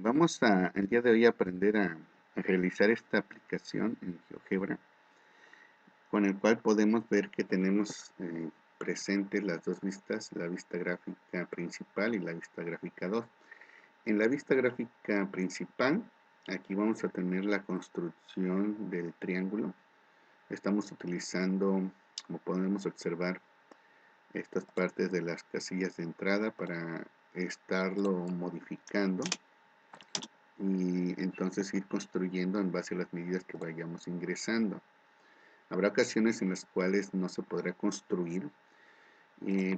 Vamos el día de hoy a aprender a realizar esta aplicación en GeoGebra, con el cual podemos ver que tenemos presentes las dos vistas, la vista gráfica principal y la vista gráfica 2. En la vista gráfica principal, aquí vamos a tener la construcción del triángulo. Estamos utilizando, como podemos observar, estas partes de las casillas de entrada para estarlo modificando y entonces ir construyendo en base a las medidas que vayamos ingresando. Habrá ocasiones en las cuales no se podrá construir,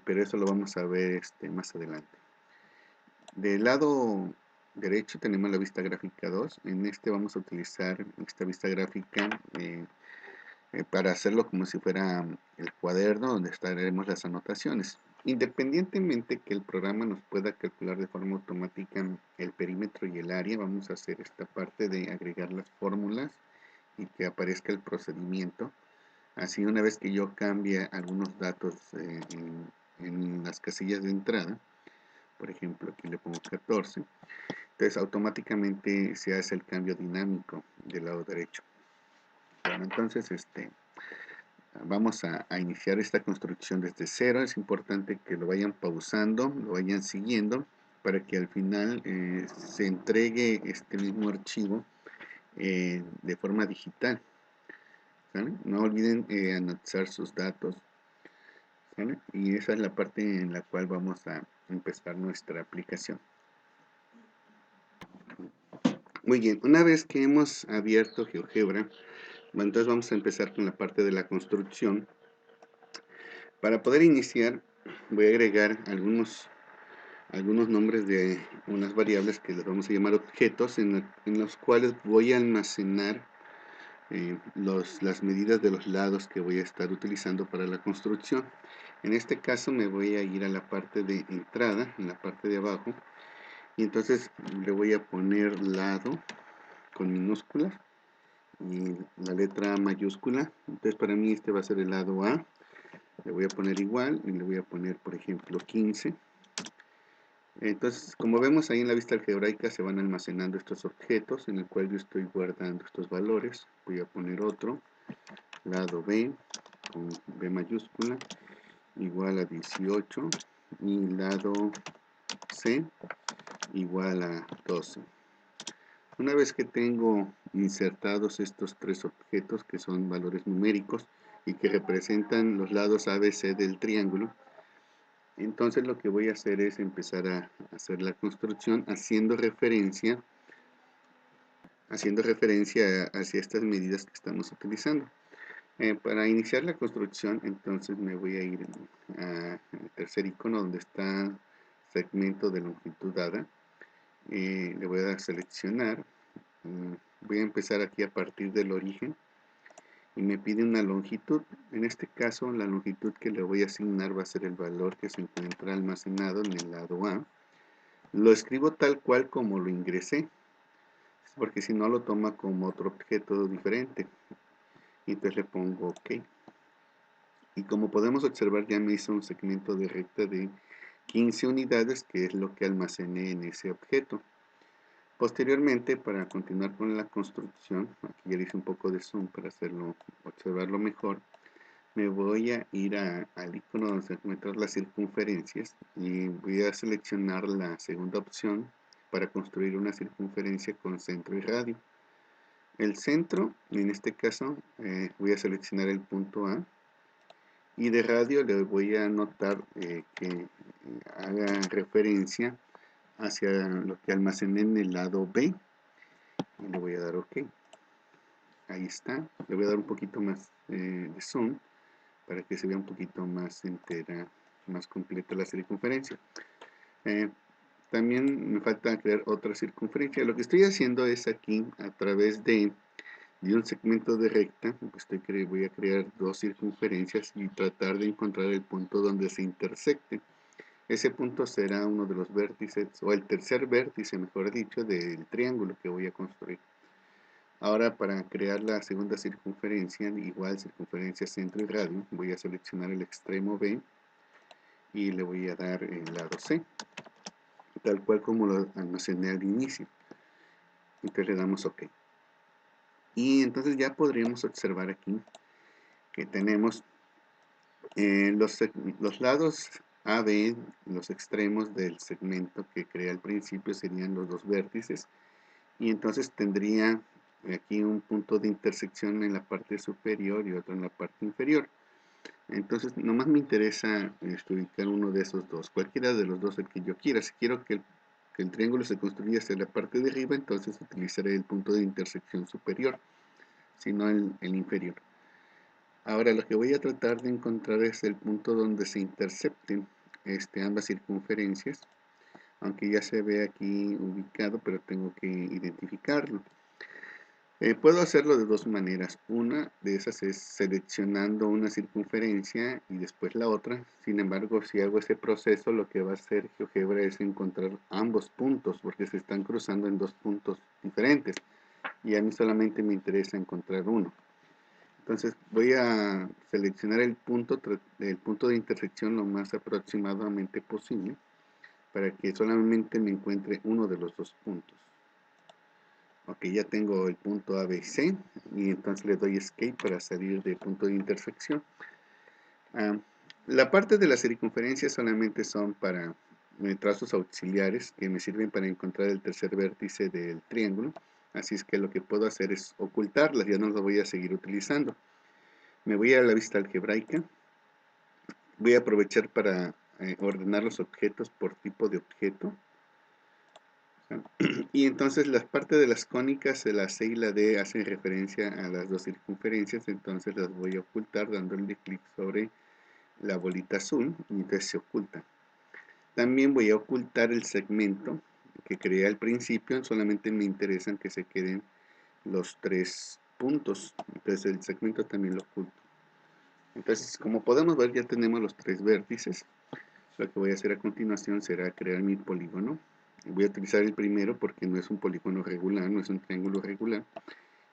pero eso lo vamos a ver más adelante. Del lado derecho tenemos la vista gráfica 2. En este vamos a utilizar esta vista gráfica para hacerlo como si fuera el cuaderno donde estaremos las anotaciones. Independientemente que el programa nos pueda calcular de forma automática el perímetro y el área, vamos a hacer esta parte de agregar las fórmulas y que aparezca el procedimiento. Así, una vez que yo cambie algunos datos en las casillas de entrada, por ejemplo aquí le pongo 14, entonces automáticamente se hace el cambio dinámico del lado derecho. Bueno, entonces vamos a iniciar esta construcción desde cero. Es importante que lo vayan pausando, lo vayan siguiendo, para que al final se entregue este mismo archivo de forma digital, ¿sale? No olviden anexar sus datos, ¿sale? Y esa es la parte en la cual vamos a empezar nuestra aplicación. Muy bien, una vez que hemos abierto GeoGebra, entonces vamos a empezar con la parte de la construcción. Para poder iniciar, voy a agregar algunos nombres de unas variables que les vamos a llamar objetos, en los cuales voy a almacenar las medidas de los lados que voy a estar utilizando para la construcción. En este caso me voy a ir a la parte de entrada, en la parte de abajo, y entonces le voy a poner lado con minúsculas y la letra A mayúscula. Entonces para mí este va a ser el lado A. Le voy a poner igual y le voy a poner, por ejemplo, 15. Entonces, como vemos ahí en la vista algebraica, se van almacenando estos objetos en el cual yo estoy guardando estos valores. Voy a poner otro, lado B, con B mayúscula, igual a 18, y lado C, igual a 12. Una vez que tengo insertados estos tres objetos, que son valores numéricos y que representan los lados ABC del triángulo, entonces lo que voy a hacer es empezar a hacer la construcción haciendo referencia hacia estas medidas que estamos utilizando. Para iniciar la construcción, entonces me voy a ir al tercer icono donde está segmento de longitud dada. Le voy a dar a seleccionar. Voy a empezar aquí a partir del origen y me pide una longitud. En este caso, la longitud que le voy a asignar va a ser el valor que se encuentra almacenado en el lado A. Lo escribo tal cual como lo ingresé, porque si no lo toma como otro objeto diferente. Y entonces le pongo OK. Y como podemos observar, ya me hizo un segmento de recta de 15 unidades, que es lo que almacené en ese objeto. Posteriormente, para continuar con la construcción, aquí ya le hice un poco de zoom para observarlo mejor, me voy a ir al icono donde se encuentran las circunferencias y voy a seleccionar la segunda opción para construir una circunferencia con centro y radio. El centro, en este caso, voy a seleccionar el punto A, y de radio le voy a anotar que haga referencia hacia lo que almacené en el lado B, y le voy a dar OK. Ahí está. Le voy a dar un poquito más de zoom para que se vea un poquito más entera, más completa la circunferencia. También me falta crear otra circunferencia. Lo que estoy haciendo es aquí, a través de un segmento de recta, voy a crear dos circunferencias y tratar de encontrar el punto donde se intersecten. Ese punto será uno de los vértices, o el tercer vértice, mejor dicho, del triángulo que voy a construir. Ahora, para crear la segunda circunferencia, igual circunferencia centro y radio, voy a seleccionar el extremo B y le voy a dar el lado C, tal cual como lo almacené al inicio. Entonces le damos OK. Y entonces ya podríamos observar aquí que tenemos los lados AB, los extremos del segmento que crea al principio serían los dos vértices, y entonces tendría aquí un punto de intersección en la parte superior y otro en la parte inferior. Entonces nomás me interesa ubicar uno de esos dos, cualquiera de los dos el que yo quiera. Si quiero que el triángulo se construya hacia la parte de arriba, entonces utilizaré el punto de intersección superior, si no el inferior. Ahora lo que voy a tratar de encontrar es el punto donde se intercepten ambas circunferencias, aunque ya se ve aquí ubicado, pero tengo que identificarlo. Puedo hacerlo de dos maneras. Una de esas es seleccionando una circunferencia y después la otra. Sin embargo, si hago ese proceso, lo que va a hacer GeoGebra es encontrar ambos puntos, porque se están cruzando en dos puntos diferentes. Y a mí solamente me interesa encontrar uno. Entonces voy a seleccionar el punto de intersección lo más aproximadamente posible para que solamente me encuentre uno de los dos puntos. Ok, ya tengo el punto ABC y entonces le doy Escape para salir del punto de intersección. La parte de la circunferencia solamente son para trazos auxiliares que me sirven para encontrar el tercer vértice del triángulo. Así es que lo que puedo hacer es ocultarlas, ya no las voy a seguir utilizando. Me voy a la vista algebraica. Voy a aprovechar para ordenar los objetos por tipo de objeto. Y entonces las partes de las cónicas, la C y la D, hacen referencia a las dos circunferencias, entonces las voy a ocultar dándole clic sobre la bolita azul y entonces se oculta. También voy a ocultar el segmento que creé al principio, solamente me interesan que se queden los tres puntos, entonces el segmento también lo oculto. Entonces, como podemos ver, ya tenemos los tres vértices. Lo que voy a hacer a continuación será crear mi polígono. Voy a utilizar el primero porque no es un polígono regular, no es un triángulo regular.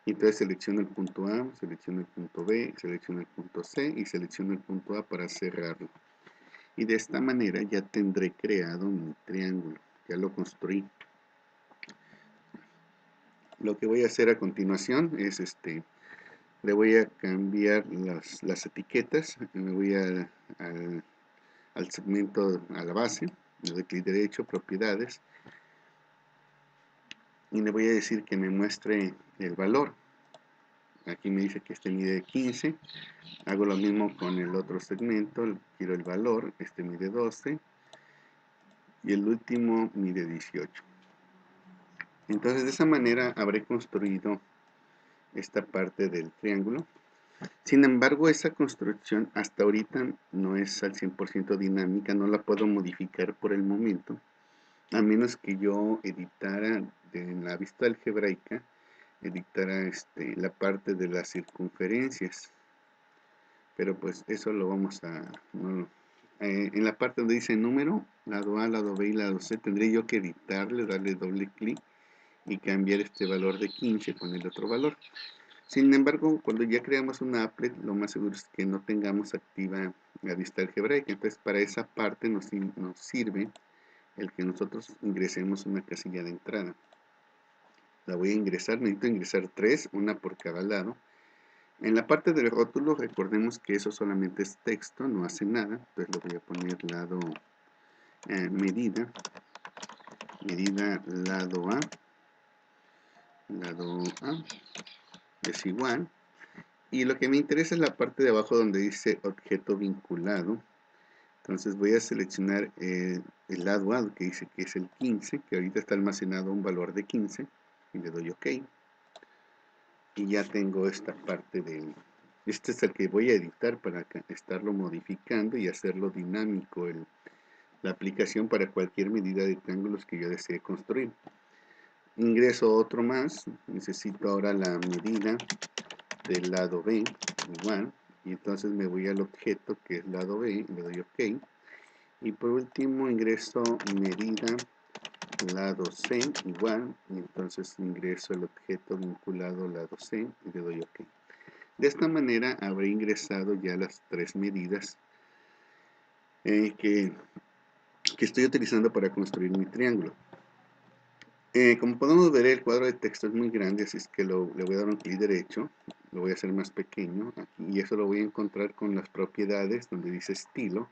Y entonces selecciono el punto A, selecciono el punto B, selecciono el punto C y selecciono el punto A para cerrarlo. Y de esta manera ya tendré creado mi triángulo. Ya lo construí. Lo que voy a hacer a continuación es le voy a cambiar las etiquetas. Me voy al segmento, a la base, le doy clic derecho, propiedades, y le voy a decir que me muestre el valor. Aquí me dice que este mide 15, hago lo mismo con el otro segmento, quiero el valor, este mide 12, y el último mide 18. Entonces de esa manera habré construido esta parte del triángulo. Sin embargo, esa construcción hasta ahorita no es al 100% dinámica, no la puedo modificar por el momento, a menos que yo editara en la vista algebraica, editara la parte de las circunferencias. Pero pues eso lo vamos a... en la parte donde dice número, lado A, lado B y lado C, tendré yo que editarle, darle doble clic y cambiar este valor de 15, ponerle otro valor. Sin embargo, cuando ya creamos una applet, lo más seguro es que no tengamos activa la vista algebraica. Entonces, para esa parte nos sirve el que nosotros ingresemos una casilla de entrada. La voy a ingresar, necesito ingresar 3, una por cada lado. En la parte del rótulo, recordemos que eso solamente es texto, no hace nada. Entonces lo voy a poner lado medida lado A es igual. Y lo que me interesa es la parte de abajo donde dice objeto vinculado. Entonces voy a seleccionar el lado A, que dice que es el 15, que ahorita está almacenado un valor de 15, y le doy OK. Y ya tengo esta parte de... Este es el que voy a editar para estarlo modificando y hacerlo dinámico, la aplicación para cualquier medida de triángulos que yo desee construir. Ingreso otro más, necesito ahora la medida del lado B, igual, y entonces me voy al objeto que es lado B, le doy OK. Y por último ingreso medida lado C, igual, y entonces ingreso el objeto vinculado lado C y le doy OK. De esta manera habré ingresado ya las tres medidas que estoy utilizando para construir mi triángulo. Como podemos ver, el cuadro de texto es muy grande, así es que le voy a dar un clic derecho, lo voy a hacer más pequeño aquí, y eso lo voy a encontrar con las propiedades donde dice estilo.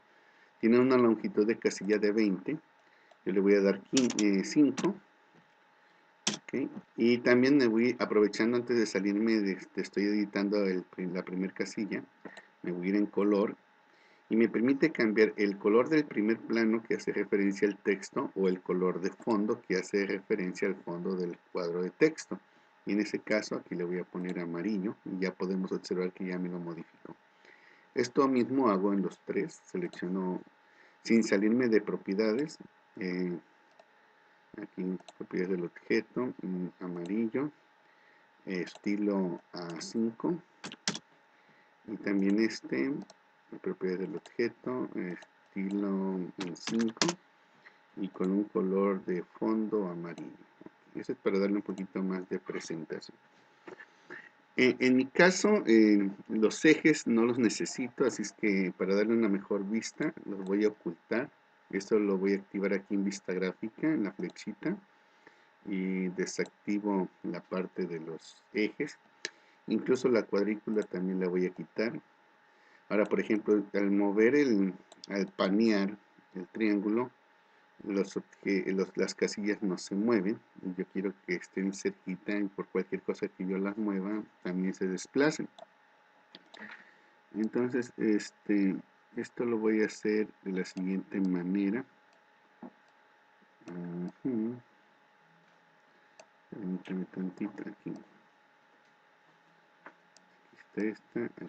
Tiene una longitud de casilla de 20, yo le voy a dar 5, ¿ok? Y también me voy, aprovechando antes de salirme, estoy editando la primera casilla, me voy a ir en color y me permite cambiar el color del primer plano que hace referencia al texto o el color de fondo que hace referencia al fondo del cuadro de texto. Y en ese caso aquí le voy a poner amarillo y ya podemos observar que ya me lo modificó. Esto mismo hago en los tres, selecciono sin salirme de propiedades, aquí propiedades del objeto, amarillo, estilo A5 y también propiedades del objeto, estilo 5 y con un color de fondo amarillo. Eso es para darle un poquito más de presentación. En mi caso, los ejes no los necesito, así es que para darle una mejor vista los voy a ocultar. Esto lo voy a activar aquí en vista gráfica, en la flechita, y desactivo la parte de los ejes. Incluso la cuadrícula también la voy a quitar. Ahora, por ejemplo, al mover al panear el triángulo, las casillas no se mueven. Yo quiero que estén cerquita y por cualquier cosa que yo las mueva, también se desplacen. Entonces, esto lo voy a hacer de la siguiente manera. Permítame tantito aquí. Aquí está aquí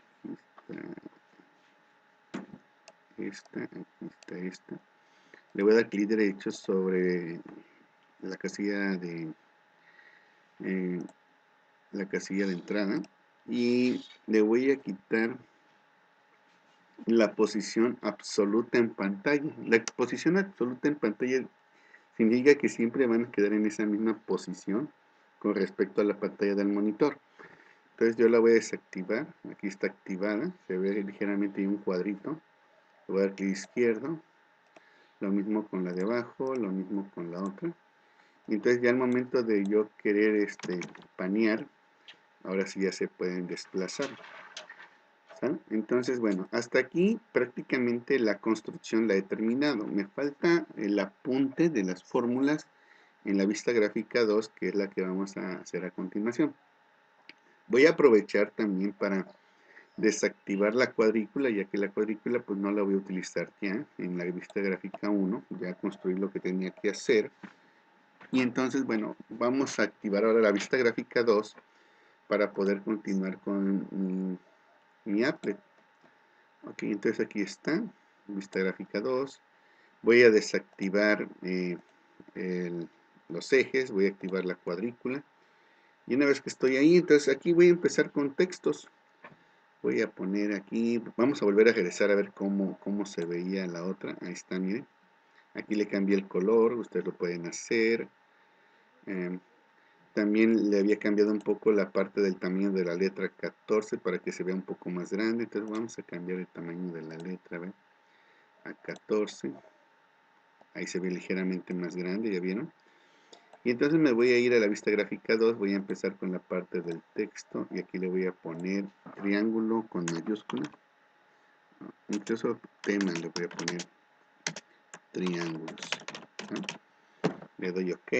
está aquí está. Le voy a dar clic derecho sobre la casilla de entrada y le voy a quitar la posición absoluta en pantalla. La posición absoluta en pantalla significa que siempre van a quedar en esa misma posición con respecto a la pantalla del monitor. Entonces yo la voy a desactivar. Aquí está activada, se ve ligeramente un cuadrito. Le voy a dar clic izquierdo, lo mismo con la de abajo, lo mismo con la otra. Y entonces ya al momento de yo querer panear, ahora sí ya se pueden desplazar. ¿Saben? Entonces, bueno, hasta aquí prácticamente la construcción la he terminado. Me falta el apunte de las fórmulas en la vista gráfica 2, que es la que vamos a hacer a continuación. Voy a aprovechar también para desactivar la cuadrícula, ya que la cuadrícula pues no la voy a utilizar ya en la vista gráfica 1, ya construí lo que tenía que hacer. Y entonces, bueno, vamos a activar ahora la vista gráfica 2 para poder continuar con mi applet. Ok, entonces aquí está, vista gráfica 2. Voy a desactivar los ejes, voy a activar la cuadrícula. Y una vez que estoy ahí, entonces aquí voy a empezar con textos. Voy a poner aquí, vamos a volver a regresar a ver cómo se veía la otra. Ahí está, miren. Aquí le cambié el color, ustedes lo pueden hacer. También le había cambiado un poco la parte del tamaño de la letra 14 para que se vea un poco más grande. Entonces vamos a cambiar el tamaño de la letra, ¿ven? A 14. Ahí se ve ligeramente más grande, ¿ya vieron? Y entonces me voy a ir a la vista gráfica 2, voy a empezar con la parte del texto y aquí le voy a poner triángulo con mayúscula. Incluso tema le voy a poner triángulos. ¿No? Le doy OK.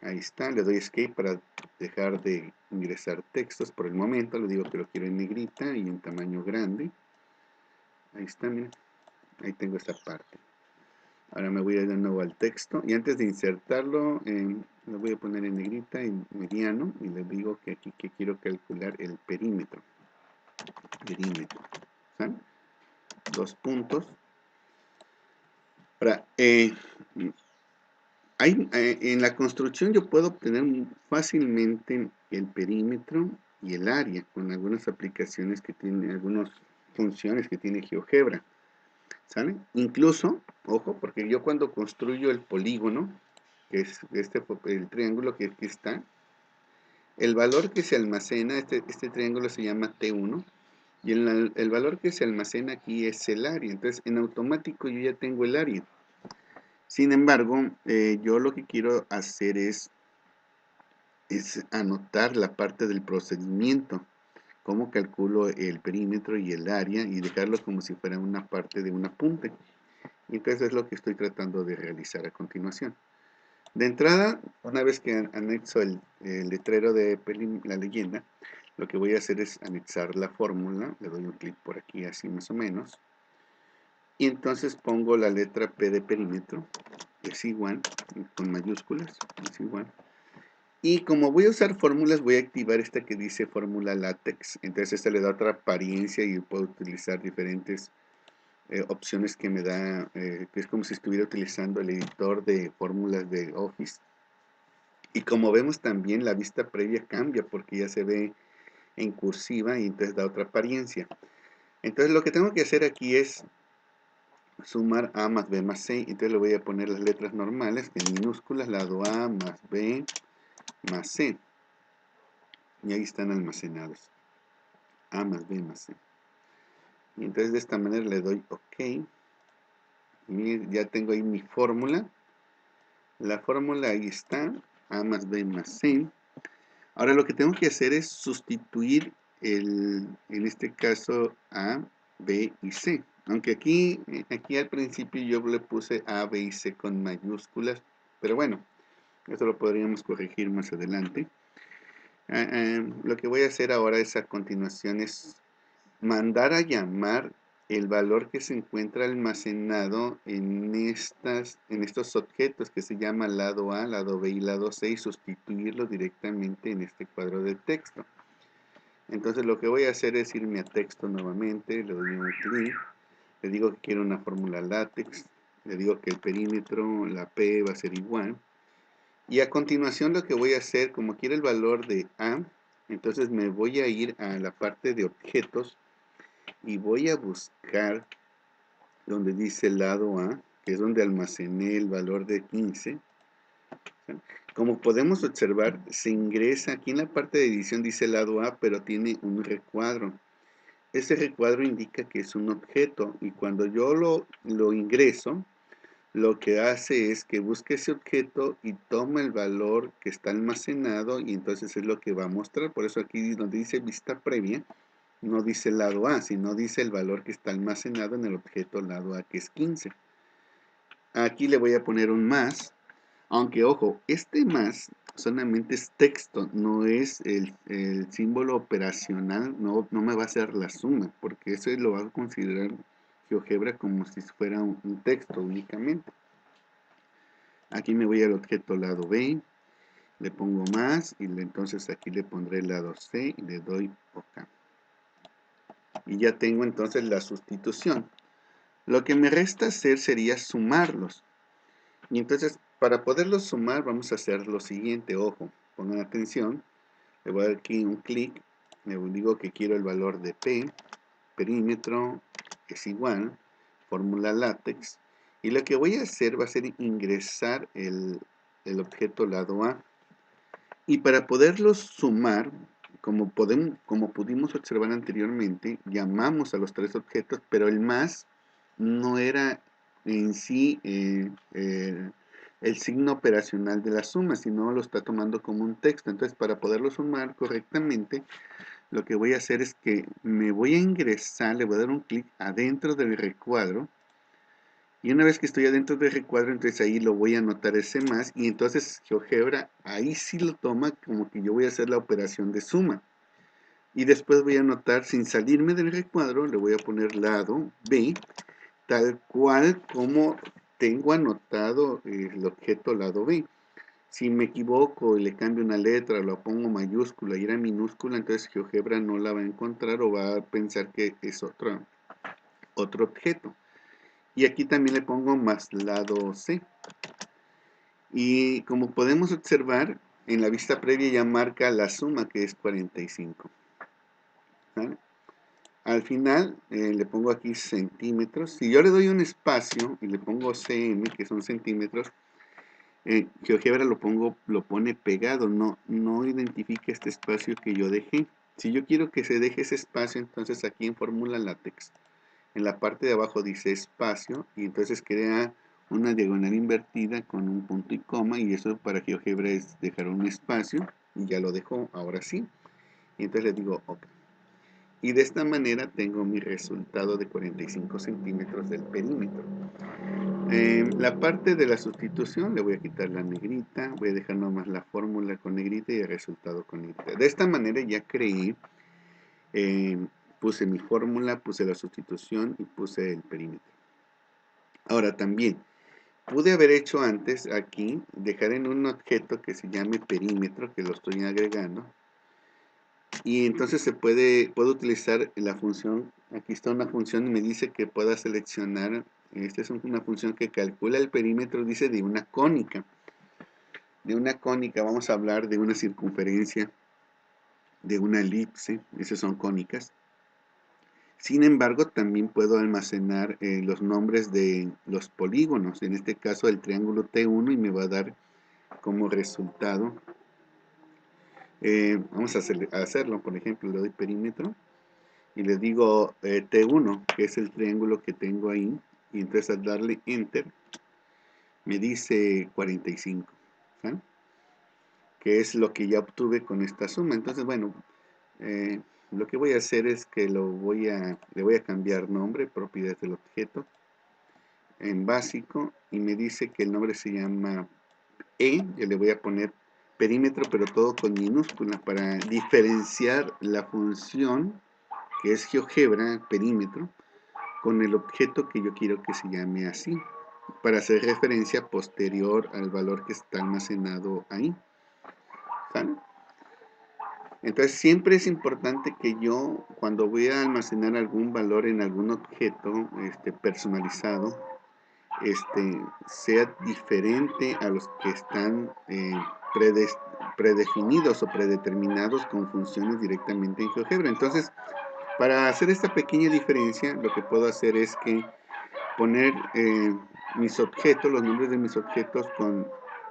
Ahí está, le doy Escape para dejar de ingresar textos por el momento. Le digo que lo quiero en negrita y en tamaño grande. Ahí está, miren. Ahí tengo esta parte. Ahora me voy a ir de nuevo al texto y antes de insertarlo lo voy a poner en negrita, en mediano, y le digo que aquí que quiero calcular el perímetro. ¿Saben? 2 puntos. Ahora, en la construcción yo puedo obtener fácilmente el perímetro y el área con algunas aplicaciones que tienen, algunas funciones que tiene GeoGebra. ¿Sale? Incluso, ojo, porque yo cuando construyo el polígono, que es el triángulo que aquí está, el valor que se almacena, este triángulo se llama T1, y el valor que se almacena aquí es el área. Entonces, en automático yo ya tengo el área. Sin embargo, yo lo que quiero hacer es anotar la parte del procedimiento, cómo calculo el perímetro y el área y dejarlo como si fuera una parte de un apunte. Y entonces es lo que estoy tratando de realizar a continuación. De entrada, una vez que anexo el letrero de la leyenda, lo que voy a hacer es anexar la fórmula. Le doy un clic por aquí, así más o menos. Y entonces pongo la letra P de perímetro, es igual, con mayúsculas, es igual. Y como voy a usar fórmulas, voy a activar esta que dice fórmula látex. Entonces esta le da otra apariencia y puedo utilizar diferentes opciones que me da, que es como si estuviera utilizando el editor de fórmulas de Office. Y como vemos también la vista previa cambia porque ya se ve en cursiva y entonces da otra apariencia. Entonces lo que tengo que hacer aquí es sumar A más B más C. Entonces le voy a poner las letras normales en minúsculas, lado A más B más C. Y ahí están almacenados. A más B más C. Y entonces de esta manera le doy OK. Y ya tengo ahí mi fórmula. La fórmula ahí está. A más B más C. Ahora lo que tengo que hacer es sustituir en este caso A, B y C. Aunque aquí al principio yo le puse A, B y C con mayúsculas. Pero bueno, eso lo podríamos corregir más adelante. Lo que voy a hacer ahora es a continuación es mandar a llamar el valor que se encuentra almacenado en estos objetos que se llama lado A, lado B y lado C y sustituirlo directamente en este cuadro de texto. Entonces lo que voy a hacer es irme a texto nuevamente, le doy un clic, le digo que quiero una fórmula látex, le digo que el perímetro, la P va a ser igual. Y a continuación lo que voy a hacer, como quiero el valor de A, entonces me voy a ir a la parte de objetos y voy a buscar donde dice lado A, que es donde almacené el valor de 15. Como podemos observar, se ingresa, aquí en la parte de edición dice lado A, pero tiene un recuadro. Ese recuadro indica que es un objeto y cuando yo lo ingreso, lo que hace es que busque ese objeto y toma el valor que está almacenado y entonces es lo que va a mostrar. Por eso aquí donde dice vista previa, no dice lado A, sino dice el valor que está almacenado en el objeto lado A, que es 15. Aquí le voy a poner un más, aunque ojo, este más solamente es texto, no es el símbolo operacional, no me va a hacer la suma, porque eso lo va a considerar GeoGebra como si fuera un texto únicamente. Aquí me voy al objeto lado B, le pongo más y entonces aquí le pondré el lado C y le doy OK. Y ya tengo entonces la sustitución. Lo que me resta hacer sería sumarlos. Y entonces, para poderlos sumar, vamos a hacer lo siguiente. Ojo, pongan atención. Le voy a dar aquí un clic. Le digo que quiero el valor de P. Perímetro es igual. Fórmula látex. Y lo que voy a hacer va a ser ingresar el objeto lado A. Y para poderlos sumar, como pudimos observar anteriormente, llamamos a los tres objetos, pero el más no era en sí el signo operacional de la suma, sino lo está tomando como un texto. Entonces, para poderlo sumar correctamente, lo que voy a hacer es que me voy a ingresar, le voy a dar un clic adentro del recuadro. Y una vez que estoy adentro del recuadro, entonces ahí lo voy a anotar ese más. Y entonces GeoGebra ahí sí lo toma como que yo voy a hacer la operación de suma. Y después voy a anotar, sin salirme del recuadro, le voy a poner lado B, tal cual como tengo anotado el objeto lado B. Si me equivoco y le cambio una letra, lo pongo mayúscula y era minúscula, entonces GeoGebra no la va a encontrar o va a pensar que es otro objeto. Y aquí también le pongo más lado C. Y como podemos observar, en la vista previa ya marca la suma que es 45. ¿Vale? Al final le pongo aquí centímetros. Si yo le doy un espacio y le pongo cm, que son centímetros, GeoGebra lo pone pegado, no identifica este espacio que yo dejé. Si yo quiero que se deje ese espacio, entonces aquí en fórmula látex, en la parte de abajo dice espacio y entonces crea una diagonal invertida con un punto y coma, y eso para GeoGebra es dejar un espacio, y ya lo dejo ahora sí. Y entonces le digo OK. Y de esta manera tengo mi resultado de 45 centímetros del perímetro. La parte de la sustitución le voy a quitar la negrita, voy a dejar nomás la fórmula con negrita y el resultado con negrita. De esta manera ya creé, puse mi fórmula, puse la sustitución y puse el perímetro. Ahora también, pude haber hecho antes aquí, dejar en un objeto que se llame perímetro, que lo estoy agregando. Y entonces puedo utilizar la función, aquí está una función y me dice que pueda seleccionar, esta es una función que calcula el perímetro, dice de una cónica. De una cónica vamos a hablar de una circunferencia, de una elipse, esas son cónicas. Sin embargo, también puedo almacenar los nombres de los polígonos, en este caso el triángulo T1, y me va a dar como resultado, vamos a hacerlo, por ejemplo, le doy perímetro, y le digo T1, que es el triángulo que tengo ahí, y entonces al darle Enter, me dice 45, ¿sí? Que es lo que ya obtuve con esta suma. Entonces, bueno, lo que voy a hacer es que le voy a cambiar nombre, propiedades del objeto, en básico, y me dice que el nombre se llama yo le voy a poner perímetro, pero todo con minúscula, para diferenciar la función, que es GeoGebra, perímetro, con el objeto que yo quiero que se llame así, para hacer referencia posterior al valor que está almacenado ahí. ¿Sale? Entonces siempre es importante que yo, cuando voy a almacenar algún valor en algún objeto personalizado, sea diferente a los que están predefinidos o predeterminados con funciones directamente en GeoGebra. Entonces, para hacer esta pequeña diferencia, lo que puedo hacer es que poner mis objetos, los nombres de mis objetos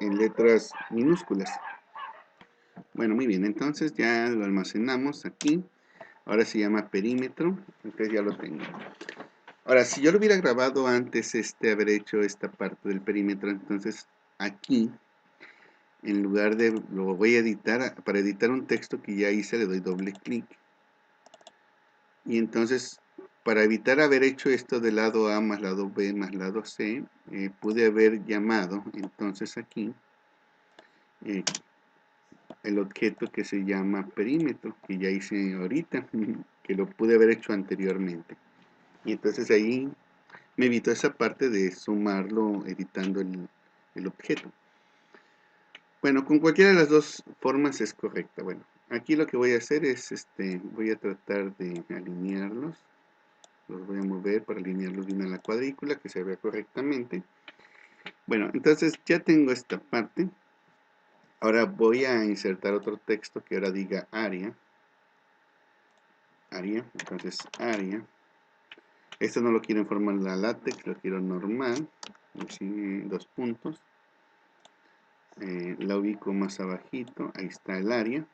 en letras minúsculas. Bueno, muy bien, entonces ya lo almacenamos aquí. Ahora se llama perímetro, entonces ya lo tengo. Ahora, si yo lo hubiera grabado antes, haber hecho esta parte del perímetro, entonces aquí, en lugar de, lo voy a editar, para editar un texto que ya hice, le doy doble clic. Y entonces, para evitar haber hecho esto de lado A más lado B más lado C, pude haber llamado, entonces aquí, el objeto que se llama perímetro, que ya hice ahorita, que lo pude haber hecho anteriormente. Y entonces ahí me evitó esa parte de sumarlo editando el objeto. Bueno, con cualquiera de las dos formas es correcta. Bueno, aquí lo que voy a hacer es, voy a tratar de alinearlos. Los voy a mover para alinearlos bien a la cuadrícula, que se vea correctamente. Bueno, entonces ya tengo esta parte. Ahora voy a insertar otro texto que ahora diga área. Entonces área. Esto no lo quiero en forma de la látex, lo quiero normal. Así, 2 puntos. La ubico más abajito, ahí está el área.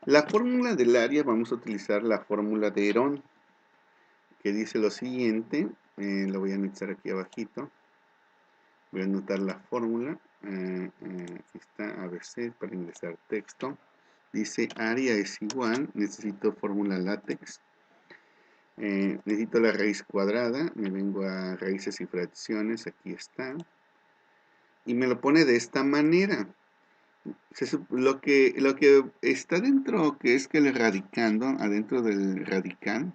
La fórmula del área, vamos a utilizar la fórmula de Herón, que dice lo siguiente, lo voy a anexar aquí abajito, voy a anotar la fórmula, aquí está ABC para ingresar texto, dice área es igual, necesito fórmula látex, necesito la raíz cuadrada, me vengo a raíces y fracciones, aquí está, y me lo pone de esta manera. Lo que está dentro, que es que el radicando, adentro del radical,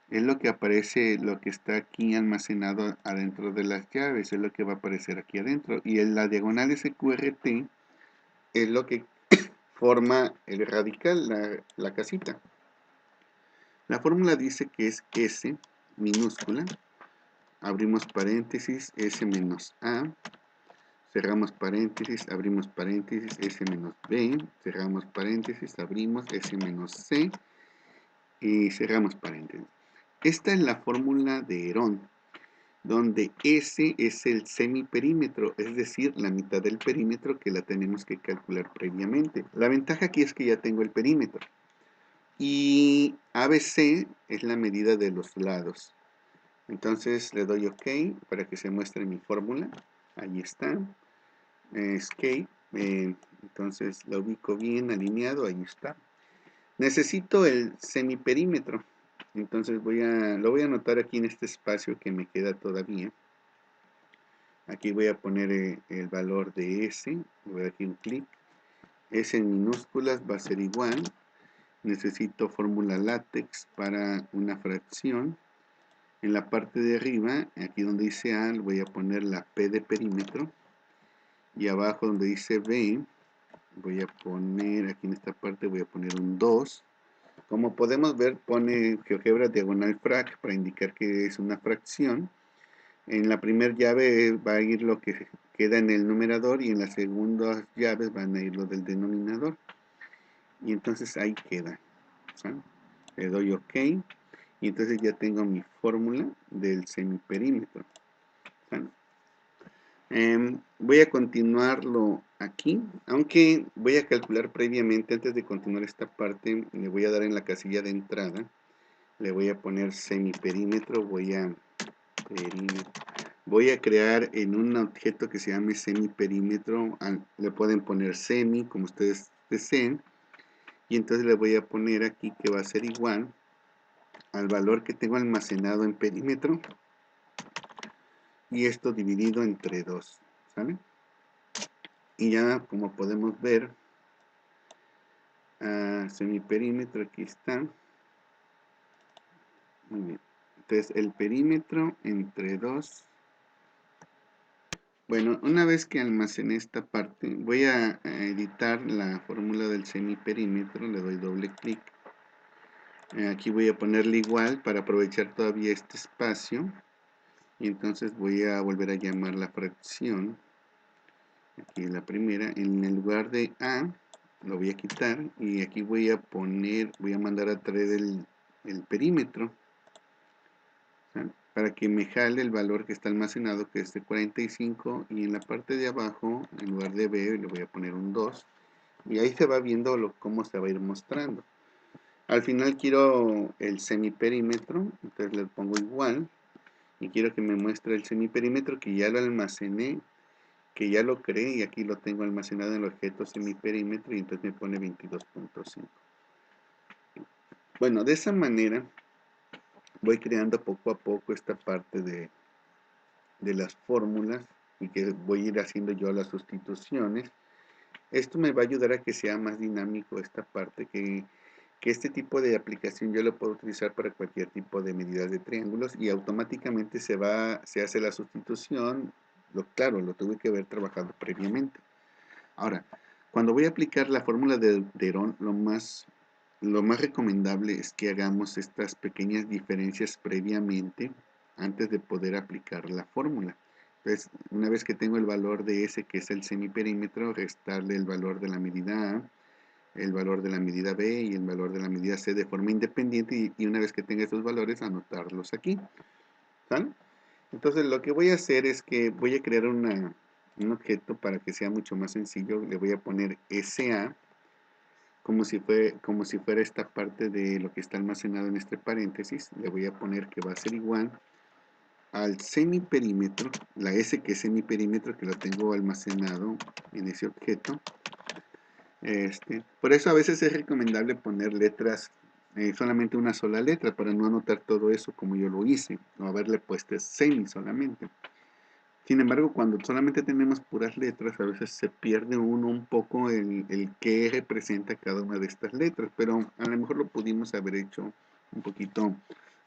es lo que aparece, lo que está aquí almacenado adentro de las llaves, es lo que va a aparecer aquí adentro. Y en la diagonal SQRT es lo que forma el radical, la casita. La fórmula dice que es S minúscula, abrimos paréntesis, S menos A, cerramos paréntesis, abrimos paréntesis, S menos B, cerramos paréntesis, abrimos S menos C y cerramos paréntesis. Esta es la fórmula de Herón, donde S es el semiperímetro, es decir, la mitad del perímetro que la tenemos que calcular previamente. La ventaja aquí es que ya tengo el perímetro. Y ABC es la medida de los lados. Entonces le doy OK para que se muestre mi fórmula. Ahí está. Escape. Entonces la ubico bien alineado. Ahí está. Necesito el semiperímetro. Entonces lo voy a anotar aquí en este espacio que me queda todavía. Aquí voy a poner el valor de S. Le voy a dar aquí un clic. S en minúsculas va a ser igual. Necesito fórmula látex para una fracción. En la parte de arriba, aquí donde dice A, voy a poner la P de perímetro. Y abajo donde dice B, voy a poner, aquí en esta parte voy a poner un 2. Como podemos ver, pone GeoGebra diagonal frac para indicar que es una fracción. En la primera llave va a ir lo que queda en el numerador y en las segundas llaves van a ir lo del denominador. Y entonces ahí queda. ¿Saben? Le doy OK y entonces ya tengo mi fórmula del semiperímetro. ¿Saben? Voy a continuarlo aquí, aunque voy a calcular previamente, antes de continuar esta parte, le voy a dar en la casilla de entrada, le voy a poner semiperímetro, voy a crear en un objeto que se llame semiperímetro, le pueden poner semi, como ustedes deseen, y entonces le voy a poner aquí que va a ser igual al valor que tengo almacenado en perímetro, y esto dividido entre 2, ¿sale? Y ya como podemos ver, semiperímetro, aquí está. Muy bien. Entonces el perímetro entre 2. Bueno, una vez que almacené esta parte, voy a editar la fórmula del semiperímetro, le doy doble clic. Aquí voy a ponerle igual para aprovechar todavía este espacio. Y entonces voy a volver a llamar la fracción. Aquí la primera, en el lugar de A, lo voy a quitar y aquí voy a poner, voy a mandar a traer el perímetro, ¿sí? Para que me jale el valor que está almacenado, que es de 45, y en la parte de abajo, en lugar de B, le voy a poner un 2, y ahí se va viendo cómo se va a ir mostrando. Al final quiero el semiperímetro, entonces le pongo igual, y quiero que me muestre el semiperímetro que ya lo almacené, que ya lo creé, y aquí lo tengo almacenado en el objeto semiperímetro, y entonces me pone 22.5. Bueno, de esa manera voy creando poco a poco esta parte de las fórmulas y que voy a ir haciendo yo las sustituciones. Esto me va a ayudar a que sea más dinámico esta parte, que este tipo de aplicación yo lo puedo utilizar para cualquier tipo de medidas de triángulos y automáticamente se hace la sustitución. Claro, lo tuve que haber trabajado previamente. Ahora, cuando voy a aplicar la fórmula de Derón, lo más recomendable es que hagamos estas pequeñas diferencias previamente antes de poder aplicar la fórmula. Entonces, una vez que tengo el valor de S, que es el semiperímetro, restarle el valor de la medida A, el valor de la medida B y el valor de la medida C de forma independiente, y una vez que tenga esos valores, anotarlos aquí. ¿Sale? Entonces, lo que voy a hacer es que voy a crear un objeto para que sea mucho más sencillo. Le voy a poner SA como si fuera esta parte de lo que está almacenado en este paréntesis. Le voy a poner que va a ser igual al semiperímetro, la S que es semiperímetro, que lo tengo almacenado en ese objeto. Por eso a veces es recomendable poner letras, solamente una sola letra, para no anotar todo eso como yo lo hice, o haberle puesto semi solamente. Sin embargo, cuando solamente tenemos puras letras, a veces se pierde uno un poco el qué representa cada una de estas letras, pero a lo mejor lo pudimos haber hecho un poquito,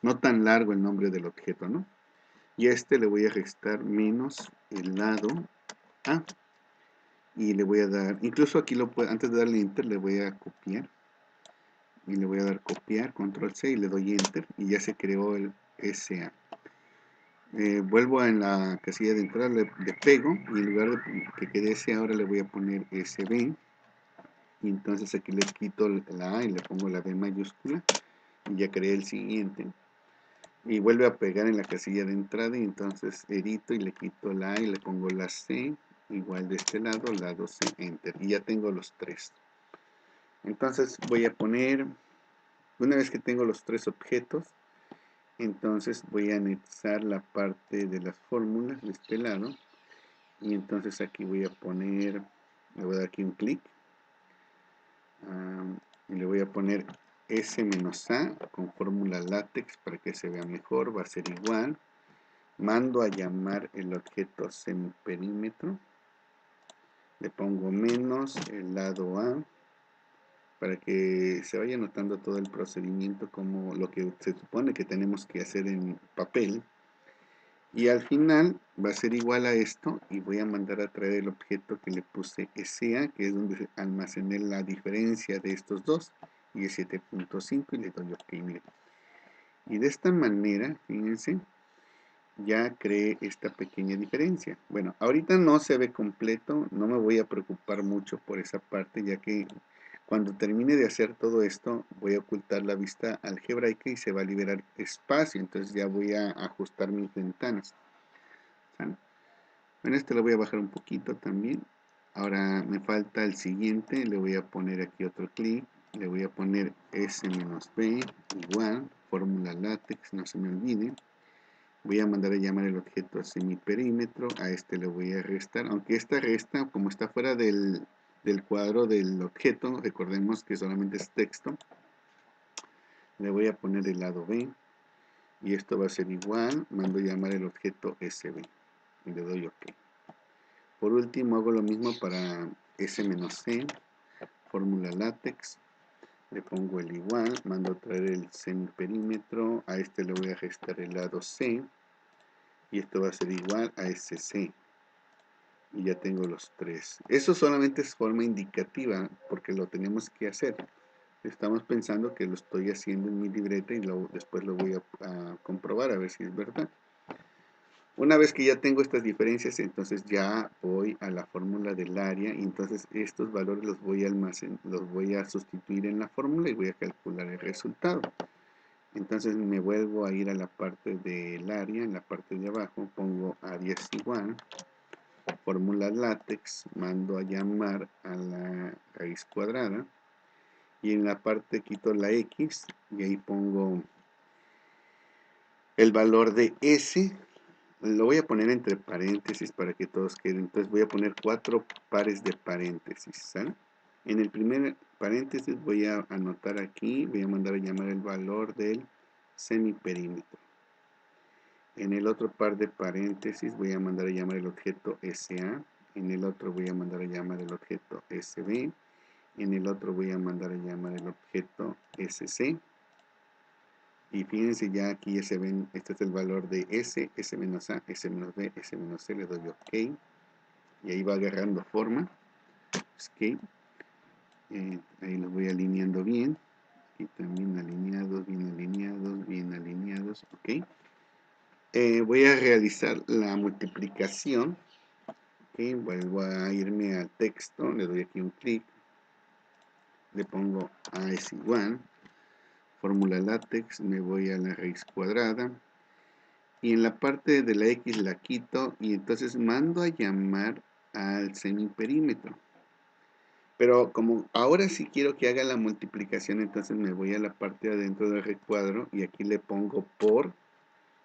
no tan largo el nombre del objeto, ¿no? Y a este le voy a restar menos el lado A, y le voy a dar, incluso aquí antes de darle enter, le voy a copiar, y le voy a dar copiar, control C, y le doy enter, y ya se creó el SA. Vuelvo en la casilla de entrada, le pego, y en lugar de que quede S, ahora le voy a poner SB, y entonces aquí le quito la A y le pongo la B mayúscula, y ya creé el siguiente, y vuelve a pegar en la casilla de entrada, y entonces edito y le quito la A y le pongo la C, igual de este lado C, enter, y ya tengo los tres. Entonces voy a poner, una vez que tengo los tres objetos, entonces voy a anexar la parte de las fórmulas de este lado, y entonces aquí voy a poner, le voy a dar aquí un clic, y le voy a poner S-A con fórmula látex para que se vea mejor, va a ser igual. Mando a llamar el objeto semiperímetro, le pongo menos el lado A para que se vaya notando todo el procedimiento como lo que se supone que tenemos que hacer en papel. Y al final va a ser igual a esto y voy a mandar a traer el objeto que le puse SA, que es donde almacené la diferencia de estos dos, y es 7.5 y le doy OK. Mire. Y de esta manera, fíjense, ya creé esta pequeña diferencia. Bueno, ahorita no se ve completo, no me voy a preocupar mucho por esa parte, ya que cuando termine de hacer todo esto, voy a ocultar la vista algebraica y se va a liberar espacio, entonces ya voy a ajustar mis ventanas. ¿Sale? Bueno, este lo voy a bajar un poquito también. Ahora me falta el siguiente, le voy a poner aquí otro clic, le voy a poner S-B igual, fórmula látex, no se me olvide. Voy a mandar a llamar el objeto semiperímetro, a este le voy a restar, aunque esta resta, como está fuera del cuadro del objeto, recordemos que solamente es texto, le voy a poner el lado B, y esto va a ser igual, mando a llamar el objeto SB, y le doy OK. Por último hago lo mismo para S-C, fórmula látex, le pongo el igual, mando a traer el semiperímetro, a este le voy a restar el lado C, y esto va a ser igual a SC. Y ya tengo los tres. Eso solamente es forma indicativa porque lo tenemos que hacer. Estamos pensando que lo estoy haciendo en mi libreta y después lo voy a comprobar a ver si es verdad. Una vez que ya tengo estas diferencias, entonces ya voy a la fórmula del área y entonces estos valores los voy a sustituir en la fórmula y voy a calcular el resultado. Entonces me vuelvo a ir a la parte del área, en la parte de abajo pongo área es igual, fórmula látex, mando a llamar a la raíz cuadrada y en la parte quito la X y ahí pongo el valor de S. Lo voy a poner entre paréntesis para que todos queden. Entonces voy a poner 4 pares de paréntesis, ¿sale? En el primer paréntesis voy a anotar aquí, voy a mandar a llamar el valor del semiperímetro. En el otro par de paréntesis voy a mandar a llamar el objeto SA. En el otro voy a mandar a llamar el objeto SB. En el otro voy a mandar a llamar el objeto SC. Y fíjense ya aquí ya se ven, este es el valor de S, S menos A, S menos B, S menos C, le doy OK. Y ahí va agarrando forma. OK. Ahí los voy alineando bien. Aquí también alineados, bien alineados, bien alineados. OK. Voy a realizar la multiplicación. Okay, vuelvo a irme al texto, le doy aquí un clic, le pongo A es igual, fórmula látex, me voy a la raíz cuadrada y en la parte de la X la quito y entonces mando a llamar al semiperímetro. Pero como ahora sí quiero que haga la multiplicación, entonces me voy a la parte de adentro del recuadro y aquí le pongo por,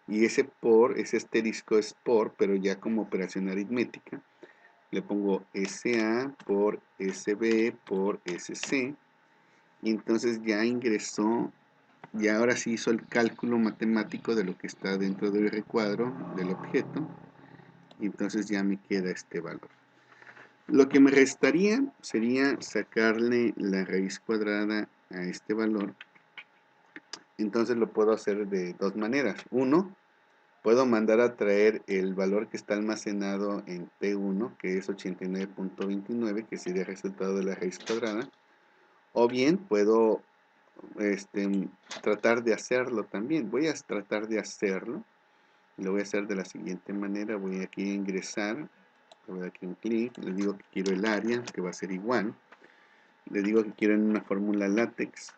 y ese por, ese asterisco es por, pero ya como operación aritmética. Le pongo SA por SB por SC y entonces ya ingresó, ya ahora sí hizo el cálculo matemático de lo que está dentro del recuadro del objeto y entonces ya me queda este valor. Lo que me restaría sería sacarle la raíz cuadrada a este valor. Entonces lo puedo hacer de dos maneras. Uno, puedo mandar a traer el valor que está almacenado en T1, que es 89.29, que sería el resultado de la raíz cuadrada. O bien puedo tratar de hacerlo también. Voy a tratar de hacerlo. Lo voy a hacer de la siguiente manera. Voy aquí a ingresar. Le voy a dar aquí un clic. Le digo que quiero el área, que va a ser igual. Le digo que quiero en una fórmula látex.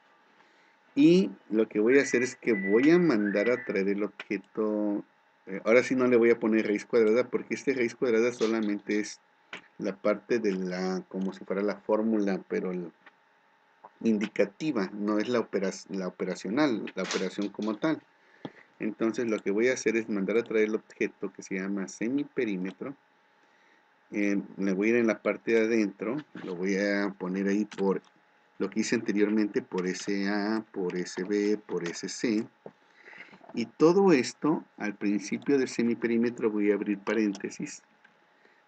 Y lo que voy a hacer es que voy a mandar a traer el objeto. Ahora sí no le voy a poner raíz cuadrada porque este raíz cuadrada solamente es la parte de la, como si fuera la fórmula, pero indicativa, no es la operacional, la operación como tal. Entonces lo que voy a hacer es mandar a traer el objeto que se llama semiperímetro me voy a ir en la parte de adentro, lo voy a poner ahí por lo que hice anteriormente, por SA, por SB, por SC. Y todo esto, al principio del semiperímetro voy a abrir paréntesis,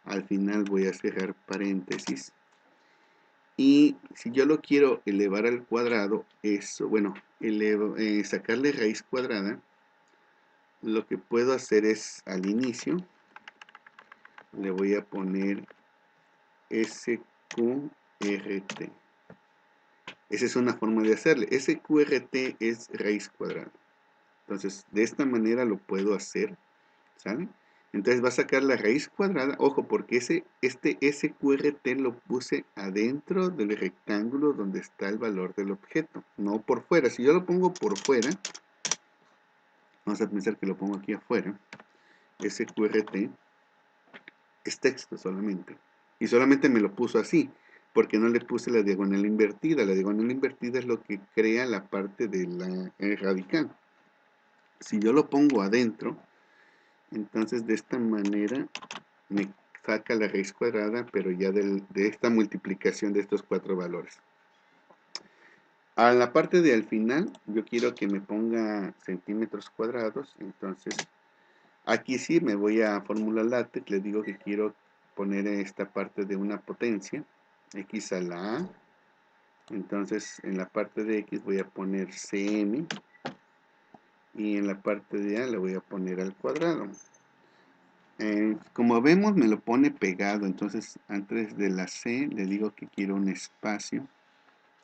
al final voy a cerrar paréntesis. Y si yo lo quiero elevar al cuadrado, eso, bueno, sacarle raíz cuadrada, lo que puedo hacer es al inicio, le voy a poner SQRT. Esa es una forma de hacerle. SQRT es raíz cuadrada. Entonces, de esta manera lo puedo hacer, ¿sale? Entonces va a sacar la raíz cuadrada. Ojo, porque este SQRT lo puse adentro del rectángulo donde está el valor del objeto, no por fuera. Si yo lo pongo por fuera, vamos a pensar que lo pongo aquí afuera, SQRT es texto solamente. Y solamente me lo puso así, porque no le puse la diagonal invertida. La diagonal invertida es lo que crea la parte de la radical. Si yo lo pongo adentro, entonces de esta manera me saca la raíz cuadrada, pero ya de esta multiplicación de estos cuatro valores. A la parte de al final, yo quiero que me ponga centímetros cuadrados, entonces aquí sí me voy a fórmula LaTeX, le digo que quiero poner esta parte de una potencia, x a la a, entonces en la parte de x voy a poner cm, y en la parte de a le voy a poner al cuadrado. Como vemos me lo pone pegado, entonces antes de la C le digo que quiero un espacio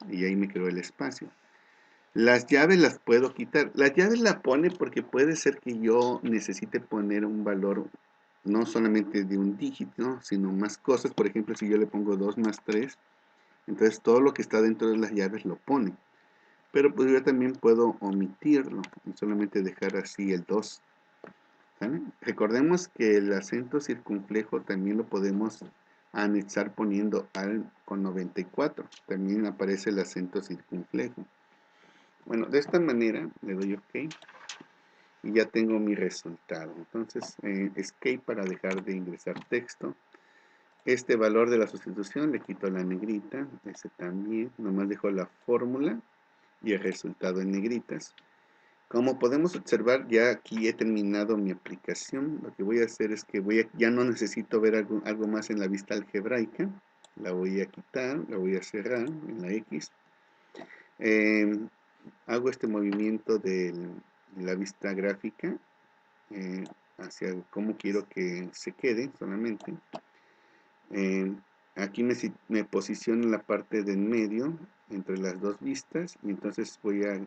y ahí me creó el espacio. Las llaves las puedo quitar. Las llaves la pone porque puede ser que yo necesite poner un valor no solamente de un dígito, sino más cosas. Por ejemplo, si yo le pongo 2 más 3, entonces todo lo que está dentro de las llaves lo pone. Pero pues yo también puedo omitirlo y solamente dejar así el 2. ¿Vale? Recordemos que el acento circunflejo también lo podemos anexar poniendo al con 94. También aparece el acento circunflejo. Bueno, de esta manera le doy OK y ya tengo mi resultado. Entonces, Escape para dejar de ingresar texto. Este valor de la sustitución le quito la negrita, ese también, nomás dejo la fórmula y el resultado en negritas. Como podemos observar, ya aquí he terminado mi aplicación. Lo que voy a hacer es que ya no necesito ver algo más en la vista algebraica. La voy a quitar, la voy a cerrar en la X. Hago este movimiento de la vista gráfica hacia cómo quiero que se quede solamente. Aquí me posiciono en la parte de en medio entre las dos vistas y entonces voy a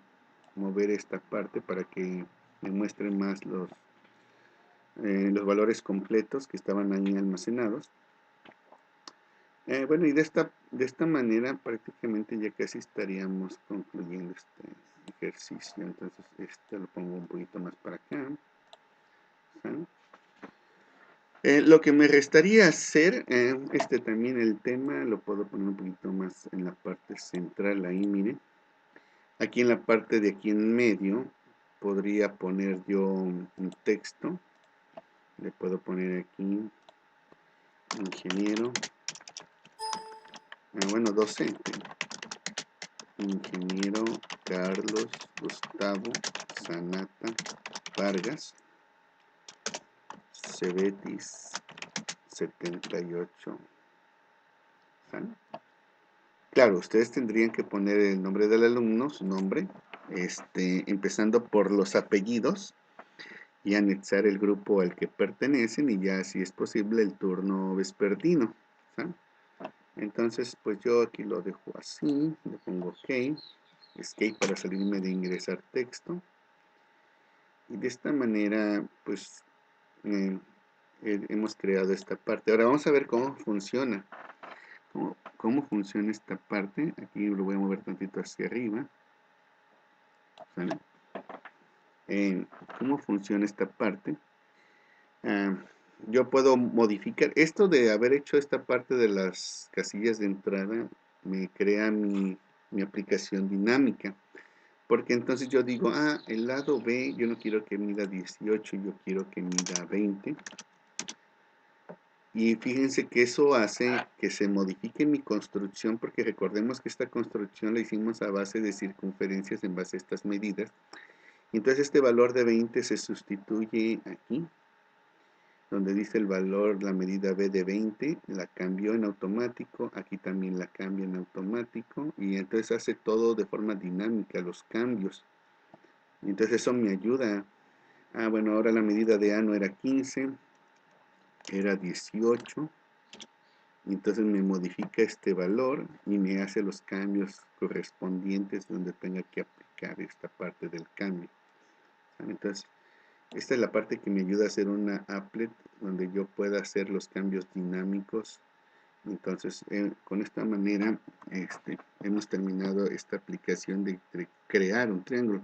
mover esta parte para que me muestre más los valores completos que estaban ahí almacenados. Bueno, y de esta manera prácticamente ya casi estaríamos concluyendo este ejercicio. Entonces este lo pongo un poquito más para acá. ¿Sí? Lo que me restaría hacer, también el tema lo puedo poner un poquito más en la parte central ahí, miren. Aquí en la parte de aquí en medio podría poner yo un texto. Le puedo poner aquí ingeniero, bueno, docente. Ingeniero Carlos Gustavo Sanata Vargas, Cebetis 78. ¿Sale? Claro, ustedes tendrían que poner el nombre del alumno, su nombre, empezando por los apellidos y anexar el grupo al que pertenecen y ya si es posible el turno vespertino. ¿Sale? Entonces pues yo aquí lo dejo así, le pongo OK, Escape para salirme de ingresar texto. Y de esta manera pues hemos creado esta parte. Ahora vamos a ver cómo funciona. ¿Cómo funciona esta parte? Aquí lo voy a mover tantito hacia arriba. ¿Sale? ¿Cómo funciona esta parte? Yo puedo modificar. Esto de haber hecho esta parte de las casillas de entrada me crea mi aplicación dinámica. Porque entonces yo digo, el lado B yo no quiero que mida 18, yo quiero que mida 20. Y fíjense que eso hace que se modifique mi construcción, porque recordemos que esta construcción la hicimos a base de circunferencias en base a estas medidas. Entonces este valor de 20 se sustituye aquí, donde dice el valor, la medida B de 20, la cambió en automático, aquí también la cambia en automático, y entonces hace todo de forma dinámica, los cambios. Y entonces eso me ayuda. Bueno, ahora la medida de A no era 15, era 18. Entonces me modifica este valor y me hace los cambios correspondientes donde tenga que aplicar esta parte del cambio. Entonces, esta es la parte que me ayuda a hacer una applet donde yo pueda hacer los cambios dinámicos. Entonces, con esta manera hemos terminado esta aplicación de crear un triángulo.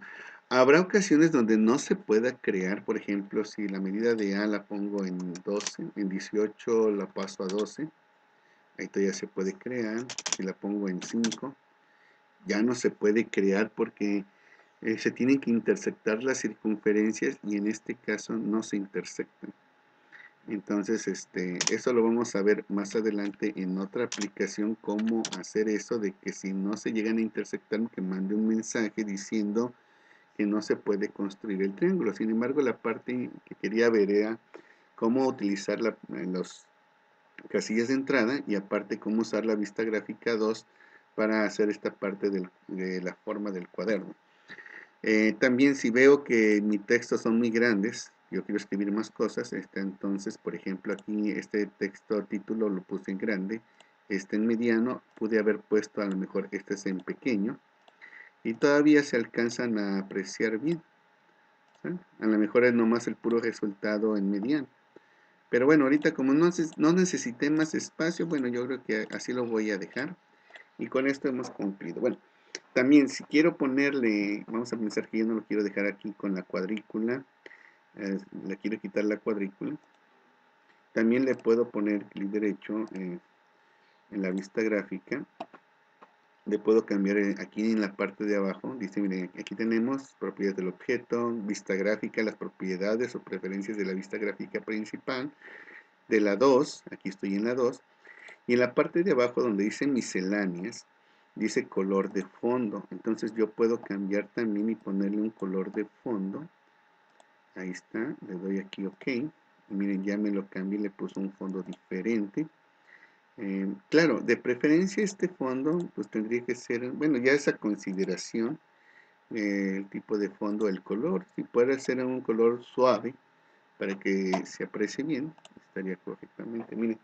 Habrá ocasiones donde no se pueda crear, por ejemplo, si la medida de A la pongo en 12, en 18 la paso a 12, ahí ya se puede crear. Si la pongo en 5, ya no se puede crear porque se tienen que intersectar las circunferencias y en este caso no se intersectan. Entonces, eso lo vamos a ver más adelante en otra aplicación, cómo hacer eso de que si no se llegan a intersectar, que mande un mensaje diciendo que no se puede construir el triángulo. Sin embargo, la parte que quería ver era cómo utilizar los casillas de entrada y aparte cómo usar la vista gráfica 2 para hacer esta parte de la forma del cuaderno. También si veo que mis textos son muy grandes, yo quiero escribir más cosas, entonces por ejemplo aquí este texto título lo puse en grande, en mediano, pude haber puesto a lo mejor este es en pequeño y todavía se alcanzan a apreciar bien, ¿sí? A lo mejor es nomás el puro resultado en mediano. Pero bueno, ahorita como no necesité más espacio, bueno, yo creo que así lo voy a dejar. Y con esto hemos cumplido. Bueno, también si quiero ponerle, vamos a pensar que yo no lo quiero dejar aquí con la cuadrícula. Le quiero quitar la cuadrícula. También le puedo poner clic derecho en la vista gráfica. Le puedo cambiar aquí en la parte de abajo. Dice, miren, aquí tenemos propiedades del objeto, vista gráfica, las propiedades o preferencias de la vista gráfica principal. De la 2, aquí estoy en la 2, y en la parte de abajo donde dice misceláneas, dice color de fondo. Entonces yo puedo cambiar también y ponerle un color de fondo. Ahí está, le doy aquí OK. Y miren, ya me lo cambié, le puse un fondo diferente. Claro, de preferencia este fondo, pues tendría que ser, bueno, ya esa consideración, el tipo de fondo, el color, si puede ser un color suave, para que se aprecie bien, estaría correctamente. Miren,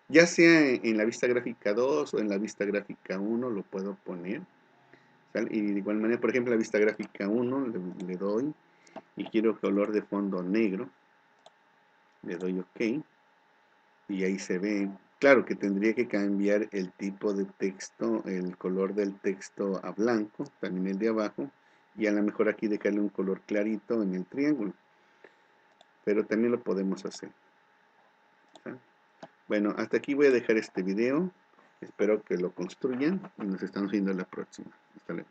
ya sea en la vista gráfica 2 o en la vista gráfica 1 lo puedo poner, ¿sale? Y de igual manera, por ejemplo, la vista gráfica 1 le doy y quiero color de fondo negro, le doy OK y ahí se ve. Claro que tendría que cambiar el tipo de texto, el color del texto a blanco, también el de abajo, y a lo mejor aquí dejarle un color clarito en el triángulo, pero también lo podemos hacer, ¿sí? Bueno, hasta aquí voy a dejar este video. Espero que lo construyan y nos estamos viendo en la próxima. Hasta luego.